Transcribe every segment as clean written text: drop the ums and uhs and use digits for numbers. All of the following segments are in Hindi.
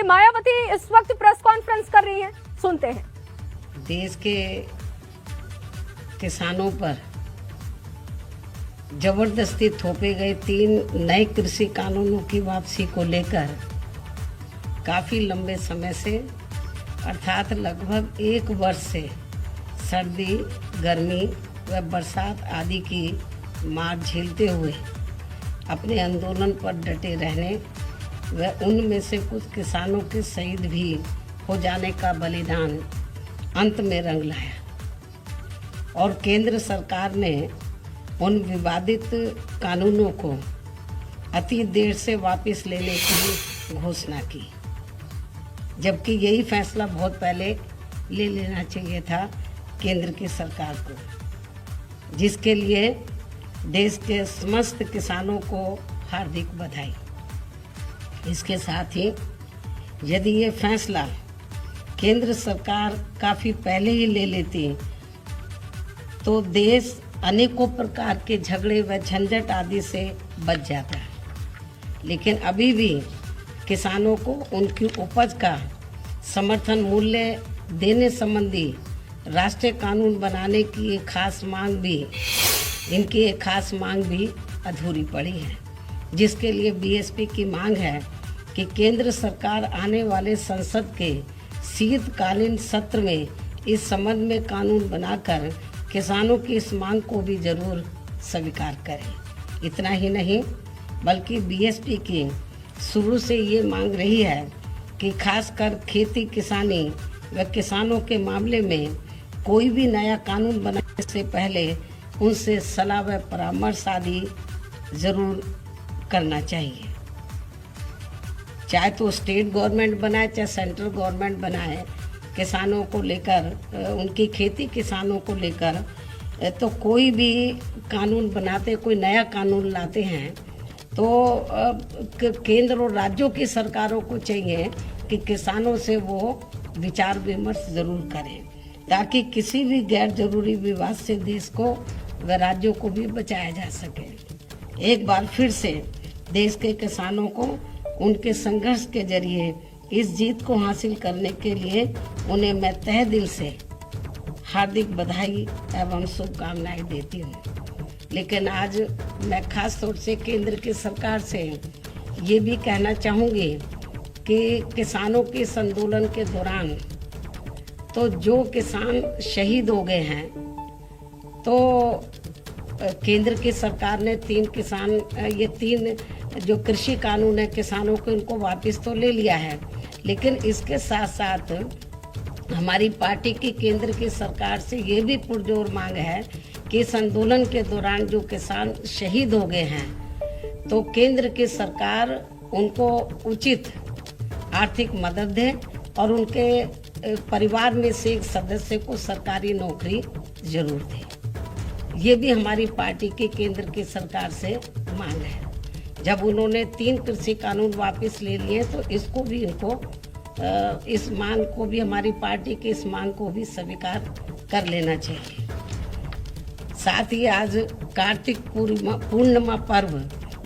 मायावती इस वक्त प्रेस कॉन्फ्रेंस कर रही हैं, सुनते हैं। देश के किसानों पर जबरदस्ती थोपे गए 3 नए कृषि कानूनों की वापसी को लेकर काफ़ी लंबे समय से अर्थात लगभग 1 वर्ष से सर्दी, गर्मी व बरसात आदि की मार झेलते हुए अपने आंदोलन पर डटे रहने व उनमें से कुछ किसानों के शहीद भी हो जाने का बलिदान अंत में रंग लाया और केंद्र सरकार ने उन विवादित कानूनों को अति देर से वापस लेने की घोषणा की, जबकि यही फैसला बहुत पहले ले लेना चाहिए था केंद्र की सरकार को, जिसके लिए देश के समस्त किसानों को हार्दिक बधाई। इसके साथ ही यदि ये फैसला केंद्र सरकार काफ़ी पहले ही ले लेती तो देश अनेकों प्रकार के झगड़े व झंझट आदि से बच जाता है, लेकिन अभी भी किसानों को उनकी उपज का समर्थन मूल्य देने संबंधी राष्ट्रीय कानून बनाने की एक खास मांग भी अधूरी पड़ी है, जिसके लिए बीएसपी की मांग है कि केंद्र सरकार आने वाले संसद के शीतकालीन सत्र में इस संबंध में कानून बनाकर किसानों की इस मांग को भी जरूर स्वीकार करे। इतना ही नहीं बल्कि बीएसपी की शुरू से ये मांग रही है कि खासकर खेती किसानी व किसानों के मामले में कोई भी नया कानून बनाने से पहले उनसे सलाह व परामर्श आदि जरूर करना चाहिए, चाहे तो स्टेट गवर्नमेंट बनाए चाहे सेंट्रल गवर्नमेंट बनाए। किसानों को लेकर उनकी खेती किसानों को लेकर तो कोई भी कानून बनाते, कोई नया कानून लाते हैं तो केंद्र और राज्यों की सरकारों को चाहिए कि किसानों से वो विचार विमर्श जरूर करें, ताकि किसी भी गैर जरूरी विवाद से देश को व राज्यों को भी बचाया जा सके। एक बार फिर से देश के किसानों को उनके संघर्ष के जरिए इस जीत को हासिल करने के लिए उन्हें मैं तहे दिल से हार्दिक बधाई एवं शुभकामनाएं देती हूँ। लेकिन आज मैं खास तौर से केंद्र की सरकार से ये भी कहना चाहूँगी कि किसानों के इस आंदोलन के दौरान तो जो किसान शहीद हो गए हैं, तो केंद्र की सरकार ने 3 जो कृषि कानून है किसानों के उनको वापस तो ले लिया है, लेकिन इसके साथ साथ हमारी पार्टी की केंद्र की सरकार से ये भी पुरजोर मांग है कि इस आंदोलन के दौरान जो किसान शहीद हो गए हैं तो केंद्र की सरकार उनको उचित आर्थिक मदद दे और उनके परिवार में से एक सदस्य को सरकारी नौकरी जरूर दे। ये भी हमारी पार्टी की केंद्र की सरकार से मांग है। जब उन्होंने 3 कृषि कानून वापस ले लिए तो इसको भी इस मांग को भी हमारी पार्टी की इस मांग को भी स्वीकार कर लेना चाहिए। साथ ही आज कार्तिक पूर्णिमा पर्व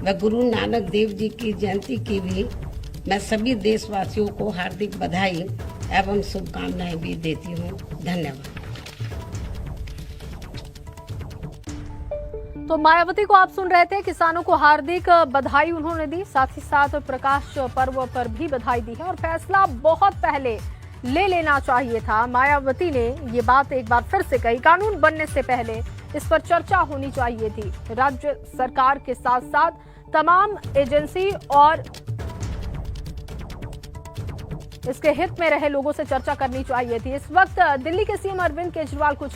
व गुरु नानक देव जी की जयंती की भी मैं सभी देशवासियों को हार्दिक बधाई एवं शुभकामनाएं भी देती हूँ। धन्यवाद। तो मायावती को आप सुन रहे थे, किसानों को हार्दिक बधाई उन्होंने दी, साथ ही साथ प्रकाश पर्व पर भी बधाई दी है और फैसला बहुत पहले ले लेना चाहिए था। मायावती ने ये बात एक बार फिर से कही, कानून बनने से पहले इस पर चर्चा होनी चाहिए थी। राज्य सरकार के साथ साथ तमाम एजेंसी और इसके हित में रहे लोगों से चर्चा करनी चाहिए थी। इस वक्त दिल्ली के सीएम अरविंद केजरीवाल कुछ